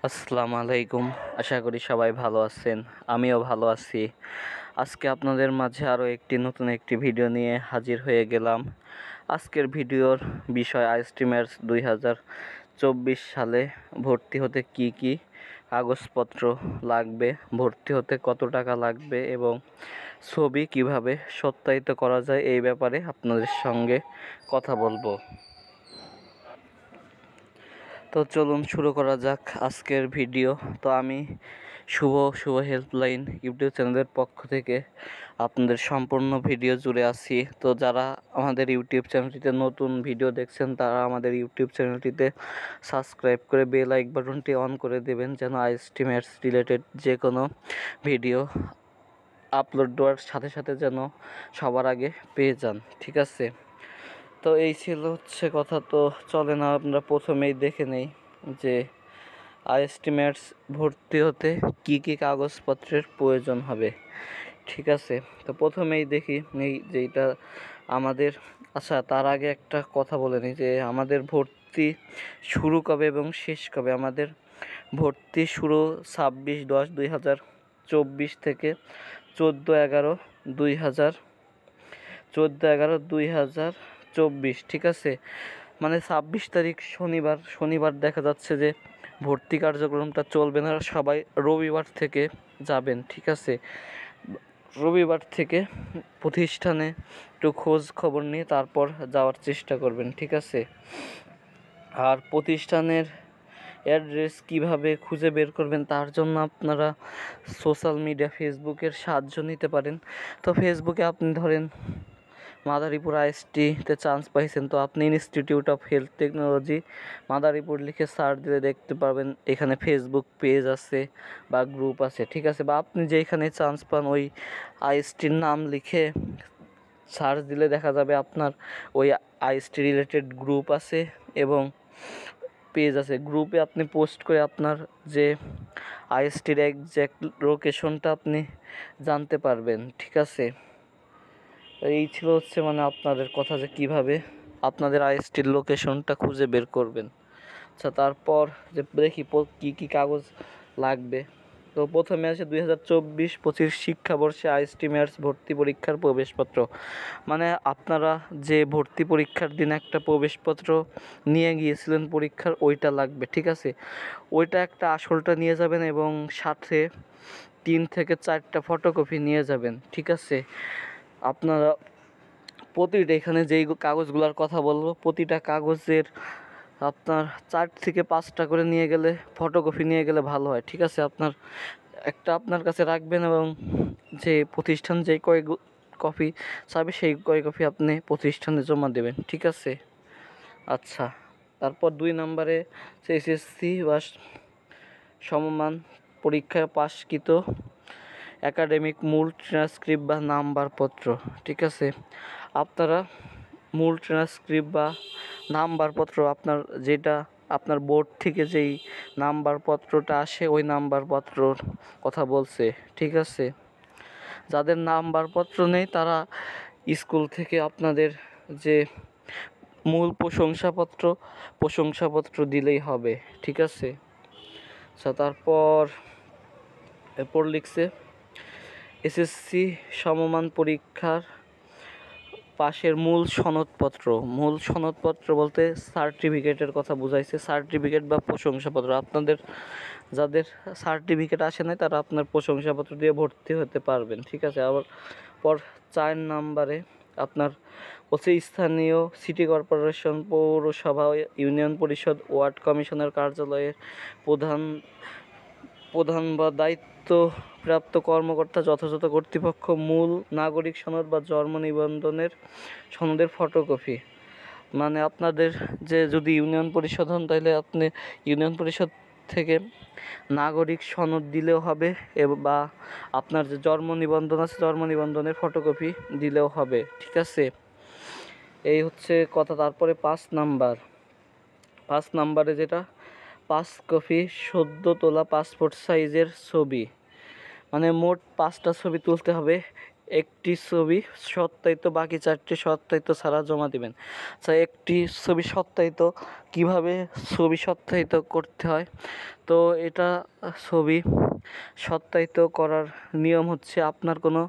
আসসালামু আলাইকুম। আশা করি সবাই ভালো আছেন। আমিও ভালো আছি। আজকে আপনাদের মাঝে আরও নতুন একটি ভিডিও নিয়ে হাজির হয়ে গেলাম। আজকের ভিডিওর বিষয় আইএসটি-ম্যাথস 2024 সালে ভর্তি হতে কি কি কাগজপত্র লাগবে, ভর্তি হতে কত টাকা লাগবে এবং ছবি কিভাবে সত্যায়িত করা যায় এই ব্যাপারে আপনাদের সঙ্গে কথা বলবো। তো চলুন শুরু করা যাক আজকের ভিডিও। তো আমি শুভ হেল্পলাইন ইউটিউব চ্যানেলের পক্ষ থেকে আপনাদের সম্পূর্ণ ভিডিও জুড়ে আছি। তো যারা আমাদের ইউটিউব চ্যানেলটিতে নতুন ভিডিও দেখছেন তারা আমাদের ইউটিউব চ্যানেলটিতে সাবস্ক্রাইব করে বেল আইকন বাটনটি অন করে দেবেন, যেন আইএসটি-ম্যাথস রিলেটেড যে কোনো ভিডিও আপলোড দেওয়ার সাথে সাথে যেন সবার আগে পেয়ে যান। ঠিক আছে, তো এই ছিল কথা। তো চলেন আমরা প্রথমেই দেখে নেই যে আইএসটি-ম্যাথস ভর্তি হতে কি কি কাগজপত্রের প্রয়োজন হবে। ঠিক আছে, তো প্রথমেই দেখি যেটা আমাদের তার আগে একটা কথা বলে নিই যে আমাদের ভর্তি শুরু কবে এবং শেষ কবে। আমাদের ভর্তি শুরু 26/10/2024 থেকে 14/11/2024। ঠিক আছে, মানে 26 তারিখ শনিবার দেখা যাচ্ছে যে ভর্তি কার্যক্রমটা চলবে না, সবাই রবিবার থেকে যাবেন। ঠিক আছে, রবিবার থেকে প্রতিষ্ঠানে একটু খোঁজ খবর নিয়ে তারপর যাওয়ার চেষ্টা করবেন। ঠিক আছে, আর প্রতিষ্ঠানের অ্যাড্রেস কিভাবে খুঁজে বের করবেন তার জন্য আপনারা সোশ্যাল মিডিয়া ফেসবুকের সাহায্য নিতে পারেন। তো ফেসবুকে আপনি ধরেন মাদারীপুর আইএসটিতে চান্স পাইছেন, তো আপনি institute of health technology Madaripur লিখে সার্চ দিলে দেখতে পাবেন এখানে ফেসবুক পেজ আছে বা গ্রুপ আছে। ঠিক আছে, বা আপনি যেখানে চান্স পান ওই আইএসটির নাম লিখে সার্চ দিলে দেখা যাবে আপনার ওই আইএসটি রিলেটেড গ্রুপ আছে এবং পেজ আছে। গ্রুপে আপনি পোস্ট করে আপনার যে আইএসটির একজ্যাক্ট লোকেশনটা আপনি জানতে পারবেন। ঠিক আছে, এই ছিল মানে আপনাদের কথা যে কিভাবে আপনাদের আইএসটির লোকেশনটা খুঁজে বের করবেন। আচ্ছা, তারপর যে দেখি কি কি কাগজ লাগবে। তো প্রথমে আছে 2024-25 শিক্ষাবর্ষে আইএসটি-ম্যাথস ভর্তি পরীক্ষার প্রবেশপত্র। মানে আপনারা যে ভর্তি পরীক্ষার দিন একটা প্রবেশপত্র নিয়ে গিয়েছিলেন পরীক্ষার, ওইটা লাগবে। ঠিক আছে, ওইটা একটা আসলটা নিয়ে যাবেন এবং সাথে 3 থেকে 4টা ফটোকপি নিয়ে যাবেন। ঠিক আছে, আপনারা প্রতিটা এখানে যেই কাগজগুলোর কথা বলবো প্রতিটা কাগজের আপনার 4 থেকে 5টা করে নিয়ে গেলে ফটোকপি নিয়ে গেলে ভালো হয়। ঠিক আছে, আপনার কাছে রাখবেন এবং যে প্রতিষ্ঠান যেই কপি চাইবে সেই কপি আপনি প্রতিষ্ঠানে জমা দেবেন। ঠিক আছে, আচ্ছা। তারপর 2 নম্বরে এসএসসি বা সমমান পরীক্ষায় পাশকৃত একাডেমিক মূল ট্রান্সক্রিপ্ট বা নাম্বারপত্র। ঠিক আছে, আপনারা মূল ট্রান্সক্রিপ্ট বা নাম্বারপত্র যেটা আপনার বোর্ড থেকে যেই নাম্বারপত্রটা আসে ওই নাম্বারপত্রর কথা বলছে। ঠিক আছে, যাদের নাম্বারপত্র নেই তারা স্কুল থেকে আপনাদের যে মূল প্রশংসাপত্র দিলেই হবে। ঠিক আছে, তারপর এরপর লিখছে এসএসসি সমমান পরীক্ষার পাশের মূল সনদপত্র বলতে সার্টিফিকেটের কথা বুঝাইছে। সার্টিফিকেট বা প্রশংসাপত্র, আপনাদের যাদের সার্টিফিকেট আসে নাই তারা আপনার প্রশংসাপত্র দিয়ে ভর্তি হতে পারবেন। ঠিক আছে, আবার 4 নম্বরে আপনার স্থানীয় সিটি কর্পোরেশন, পৌরসভা, ইউনিয়ন পরিষদ, ওয়ার্ড কমিশনার কার্যালয়ের প্রধান বা দায়িত্বপ্রাপ্ত কর্মকর্তা যথাযথ কর্তৃপক্ষ মূল নাগরিক সনদ বা জন্ম নিবন্ধনের সনদের ফটোকপি। মানে আপনাদের যদি ইউনিয়ন পরিষদ হন তাহলে আপনি ইউনিয়ন পরিষদ থেকে নাগরিক সনদ দিলেও হবে বা আপনার যে জন্ম নিবন্ধন আছে জন্ম নিবন্ধনের ফটোকপি দিলেও হবে। ঠিক আছে, এই কথা। তারপরে 5 নাম্বারে যেটা 5 কপি সদ্য তোলা পাসপোর্ট সাইজের ছবি, মানে মোট 5টা ছবি তুলতে হবে। একটি ছবি সত্যায়িত, বাকি 4টি সত্যায়িত ছাড়া জমা দিবেন। আচ্ছা, একটি ছবি সত্যায়িত কিভাবে ছবি সত্যায়িত করতে হয়? তো এটা ছবি সত্যায়িত করার নিয়ম হচ্ছে আপনার কোনো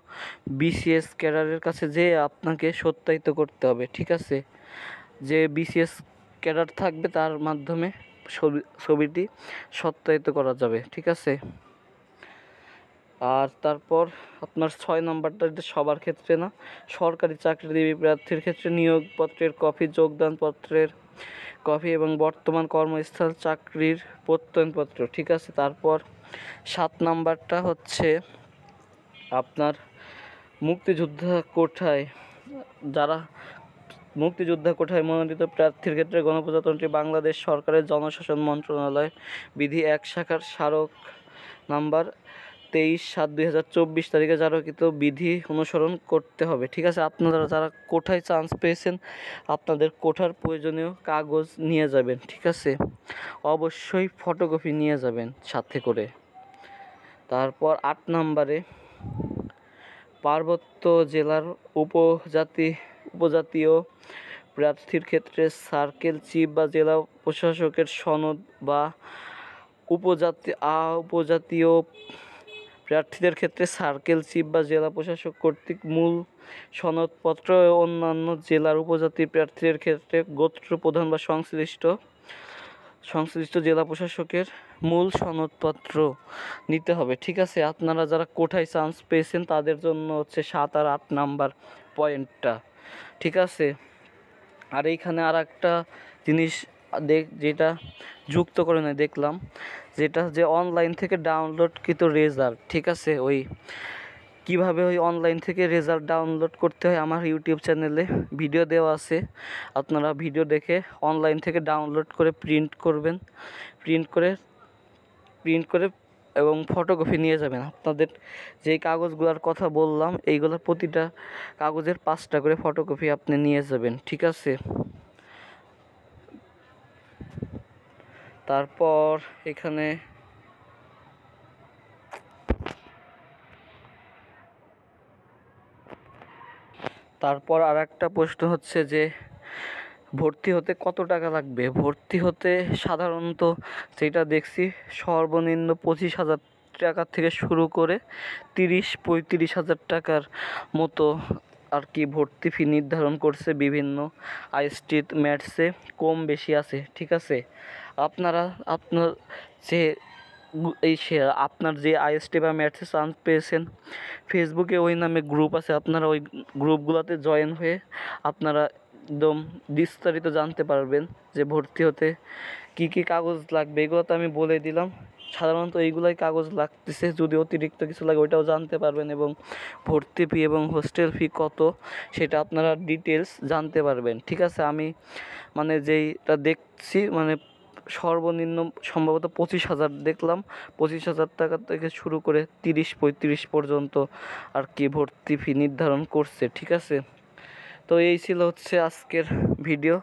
বিসিএস ক্যাডারের কাছে যেয়ে আপনাকে সত্যায়িত করতে হবে, ঠিক আছে? যে বিসিএস ক্যাডার থাকবে তার মাধ্যমে ছবিটি সত্যায়িত করা যাবে, ঠিক আছে? আর তারপর আপনার 6 নাম্বারটা, এটা সবার ক্ষেত্রে না, সরকারি চাকরিজীবী প্রার্থীর ক্ষেত্রে নিয়োগপত্রের কপি, যোগদানপত্রের কপি এবং বর্তমান কর্মস্থল চাকরির প্রত্যয়নপত্র, ঠিক আছে? তারপর 7 নাম্বারটা হচ্ছে আপনার মুক্তিযোদ্ধা কোটায় মনোনীত প্রার্থীর ক্ষেত্রে গণপ্রজাতন্ত্রী বাংলাদেশ সরকারের জনশাসন মন্ত্রণালয় বিধি 1 শাখার স্মারক নাম্বার 23/7/2024 তারিখে জারিকৃত বিধি অনুসরণ করতে হবে, ঠিক আছে? আপনারা যারা কোটায় চান্স পেয়েছেন আপনাদের কোটার প্রয়োজনীয় কাগজ নিয়ে যাবেন, ঠিক আছে? অবশ্যই ফটোকপি নিয়ে যাবেন সাথে করে। তারপর 8 নাম্বারে পার্বত্য জেলার উপজাতীয় প্রার্থীর ক্ষেত্রে সার্কেল চিফ বা জেলা প্রশাসকের সনদ বা উপজাতীয় প্রার্থীদের ক্ষেত্রে সার্কেল চিফ বা জেলা প্রশাসক কর্তৃক মূল সনদপত্র ও অন্যান্য জেলার উপজাতি প্রার্থীদের ক্ষেত্রে গোত্র প্রধান বা সংশ্লিষ্ট জেলা প্রশাসকের মূল সনদপত্র নিতে হবে, ঠিক আছে? আপনারা যারা কোটায় চান্স পেয়েছেন তাদের জন্য হচ্ছে 7 আর 8 নাম্বার পয়েন্টটা, ঠিক আছে? আর এইখানে আর একটা জিনিস যেটা যুক্ত করে নেয় দেখলাম, যেটা যে অনলাইন থেকে ডাউনলোডকৃত রেজাল্ট, ঠিক আছে? কীভাবে অনলাইন থেকে রেজাল্ট ডাউনলোড করতে হয় আমার ইউটিউব চ্যানেলে ভিডিও দেওয়া আছে। আপনারা ভিডিও দেখে অনলাইন থেকে ডাউনলোড করে প্রিন্ট করে এবং ফটোকপি নিয়ে যাবেন। আপনাদের যেই কাগজগুলোর কথা বললাম এইগুলোর প্রতিটা কাগজের 5টা করে ফটোকপি আপনি নিয়ে যাবেন, ঠিক আছে? তারপর এখানে আর একটা প্রশ্ন হচ্ছে যে ভর্তি হতে কত টাকা লাগবে? ভর্তি হতে সাধারণত যেটা দেখছি সর্বনিম্ন 25,000 টাকা থেকে শুরু করে 30-35,000 টাকার মতো আর কি ভর্তি ফি নির্ধারণ করছে বিভিন্ন আইএসটি ম্যাথসে, কম বেশি আছে, ঠিক আছে? আপনার যে আইএসটি বা ম্যাথসে চান্স পেয়েছেন ফেসবুকে ওই নামে গ্রুপ আছে, আপনারা ওই গ্রুপগুলোতে জয়েন হয়ে আপনারা একদম বিস্তারিত জানতে পারবেন যে ভর্তি হতে কী কী কাগজ লাগবে। এগুলো তো আমি বলে দিলাম, সাধারণত এইগুলাই কাগজ লাগতেছে, যদি অতিরিক্ত কিছু লাগে ওইটাও জানতে পারবেন এবং ভর্তি ফি এবং হোস্টেল ফি কত সেটা আপনারা ডিটেলস জানতে পারবেন, ঠিক আছে? আমি যেইটা দেখছি সর্বনিম্ন সম্ভবত 25,000 দেখলাম, 25,000 টাকা থেকে শুরু করে 30-35 পর্যন্ত আর কি ভর্তি ফি নির্ধারণ করছে, ঠিক আছে? তো এই ছিল হচ্ছে আজকের ভিডিও।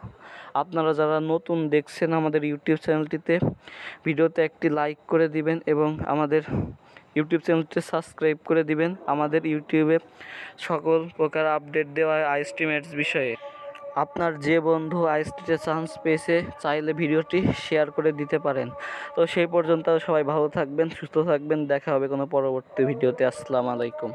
আপনারা যারা নতুন দেখছেন আমাদের ইউটিউব চ্যানেলটিতে ভিডিওতে একটি লাইক করে দিবেন এবং আমাদের ইউটিউব চ্যানেলটি সাবস্ক্রাইব করে দিবেন। আমাদের ইউটিউবে সকল প্রকার আপডেট দেওয়া হয় আইএসটি ম্যাথস বিষয়ে। আপনার যে বন্ধু আইএসটিতে চান্স পেয়েছে চাইলে ভিডিওটি শেয়ার করে দিতে পারেন। তো সেই পর্যন্ত সবাই ভালো থাকবেন, সুস্থ থাকবেন, দেখা হবে কোনো পরবর্তী ভিডিওতে। আসসালামু আলাইকুম।